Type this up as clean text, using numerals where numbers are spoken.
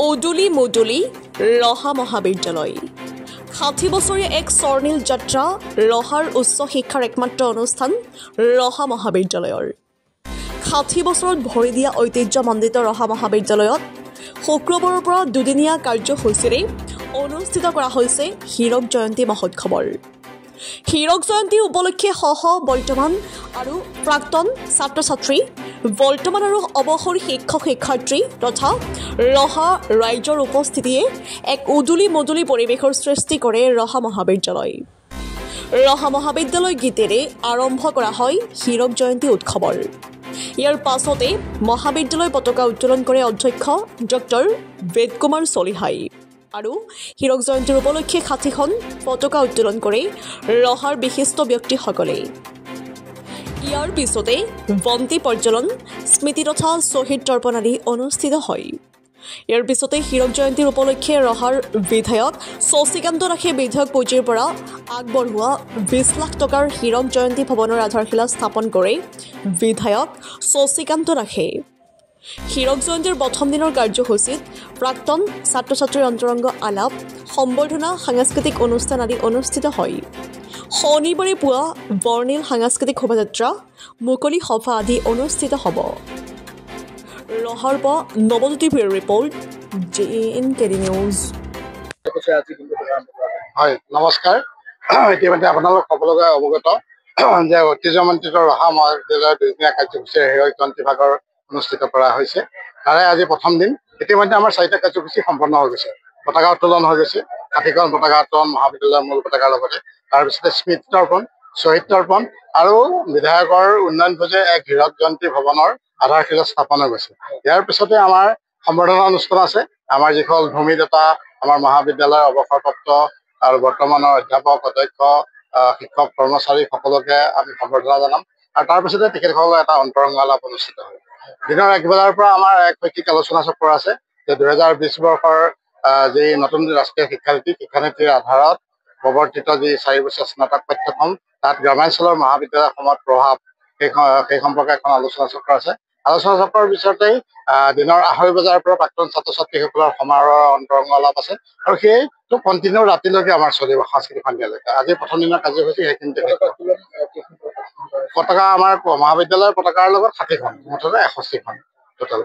উদুলি মুদুলি ৰহা মহাবিদ্যালয় ৬০ বছৰীয়া এক স্বৰ্ণিল যাত্ৰা ৰহাৰ উচ্চ শিক্ষাৰ একমাত্ৰ অনুষ্ঠান ৰহা মহাবিদ্যালয়ৰ ৬০ বছৰত ভৰি দিয়া ঐতিহ্যমণ্ডিত ৰহা মহাবিদ্যালয়ত শুক্ৰবাৰৰ পৰা দুদিনীয়া কাৰ্যসূচীৰে অনুষ্ঠিত কৰা হৈছে হীৰক জয়ন্তী মহোৎসৱৰ হীৰক জয়ন্তী উপলক্ষে বৰ্তমান আৰু প্ৰাক্তন ছাত্ৰ ছাত্ৰী বৰ্তমান আৰু অৱসৰ শিক্ষক শিক্ষাৰ্থী তথা ৰহা ৰাইজৰ উপস্থিতিয়ে এক উদুলি মুদুলি পৰিৱেশৰ সৃষ্টি কৰে ৰহা মহাবিদ্যালয় গীতেৰে আৰম্ভ কৰা হয় হীৰক জয়ন্তী উৎসৱৰ ইয়াৰ পাছতে মহাবিদ্যালয় পতাকা উত্তোলন কৰে অধ্যক্ষ ডক্টৰ বেদ কুমাৰ চলিহাই আৰু হীৰক জয়ন্তীৰ উপলক্ষে ৬০খন পতাকা উত্তোলন কৰে ৰহাৰ বিশিষ্ট ব্যক্তিসকলে ইয়াৰ পিছতে বন্তি প্ৰজ্বলন স্মৃতি তথা শ্বহীদ তৰ্পণ আদি অনুষ্ঠিত হয় ইয়াৰ পিছতে হীৰক জয়ন্তীৰ উপলক্ষে ৰহাৰ বিধায়ক শশীকান্ত দাসে বিধায়ক পুঁজিৰ পৰা আগবঢ়োৱা ২০ লাখ টকাৰ হীৰক জয়ন্তী ভৱনৰ আধাৰশিলা স্থাপন কৰে বিধায়ক শশীকান্ত দাসে হীৰক জয়ন্তীৰ প্ৰথম দিনৰ কাৰ্যসূচীত প্ৰাক্তন ছাত্ৰ ছাত্ৰীৰ অন্তৰংগ আলাপ সম্বৰ্ধনা সাংস্কৃতিক অনুষ্ঠান আদি অনুষ্ঠিত হয় শনিবাৰে পুৱা বৰ্ণিল সাংস্কৃতিক শোভাযাত্ৰা মুকলি সভা আদি অনুষ্ঠিত হ'ব ৰহাৰ পৰা নৱজ্যোতিৰ ৰিপৰ্ট JNKD নিউজ হয় নমস্কাৰ ইতিমধ্যে আপোনালোক সকলোকে অৱগত যে ঐতিহ্যমণ্ডিত ৰহা মহাবিদ্যালয়ৰ দুদিনীয়া কাৰ্যসূচীৰে হীৰক জয়ন্তী ভাগৰ অনুষ্ঠিত কৰা হৈছে তাৰে আজি প্ৰথম দিন ইতিমধ্যে আমাৰ 4টা কাৰ্যসূচী সম্পন্ন হৈ গৈছে পতাকা উত্তোলন হৈ গৈছে 60খন পতাকা উত্তোলন মহাবিদ্যালয়ৰ মূল পতাকাৰ লগতে তাৰপিছতে স্মৃতি তৰ্পণ শ্বহীদ তৰ্পণ আৰু বিধায়কৰ উন্নয়ন ভোজে এক হীৰক জয়ন্তী ভৱনৰ আধাৰশিলা স্থাপন হৈ গৈছে ইয়াৰ পিছতে আমাৰ সম্বৰ্ধনা অনুষ্ঠান আছে আমাৰ যিসকল ভূমিদাতা আমাৰ মহাবিদ্যালয়ৰ অৱসৰপ্ৰাপ্ত আৰু বৰ্তমানৰ অধ্যাপক অধ্যক্ষ শিক্ষক কৰ্মচাৰী সকলোকে আমি সম্বৰ্ধনা জনাম আৰু তাৰপিছতে তেখেতসকলৰ এটা অন্তৰংগ আলাপ অনুষ্ঠিত হয় দিনৰ ১ বজাৰ পৰা আমাৰ এক শৈক্ষিক আলোচনা চক্ৰ আছে যে ২০২০ বৰ্ষৰ যি নতুন ৰাষ্ট্ৰীয় শিক্ষানীতিৰ আধাৰত প্ৰৱৰ্তিত যি ৪ বছৰীয়া স্নাতক পাঠ্যক্ৰম তাত গ্ৰামাঞ্চলৰ মহাবিদ্যালয়সমূহত প্ৰভাৱ সেই সম্পৰ্কে এখন আলোচনা চক্ৰ আছে আলোচনা চক্ৰৰ পিছতেই দিনৰ ২.৫ বজাৰ পৰা প্ৰাক্তন ছাত্ৰ ছাত্ৰীসকলৰ সমাৰোহৰ অন্তৰংগ আলাপ আছে আৰু সেইটো কণ্টিনিউ ৰাতিলৈকে আমাৰ চলিব সাংস্কৃতিক সন্ধিয়ালৈকে আজি প্ৰথম দিনৰ কাৰ্যসূচী সেইখিনিতে পতাকা আমাৰ মহাবিদ্যালয়ৰ পতাকাৰ লগত ৬০খন মুঠতে ৬১খন টোটেল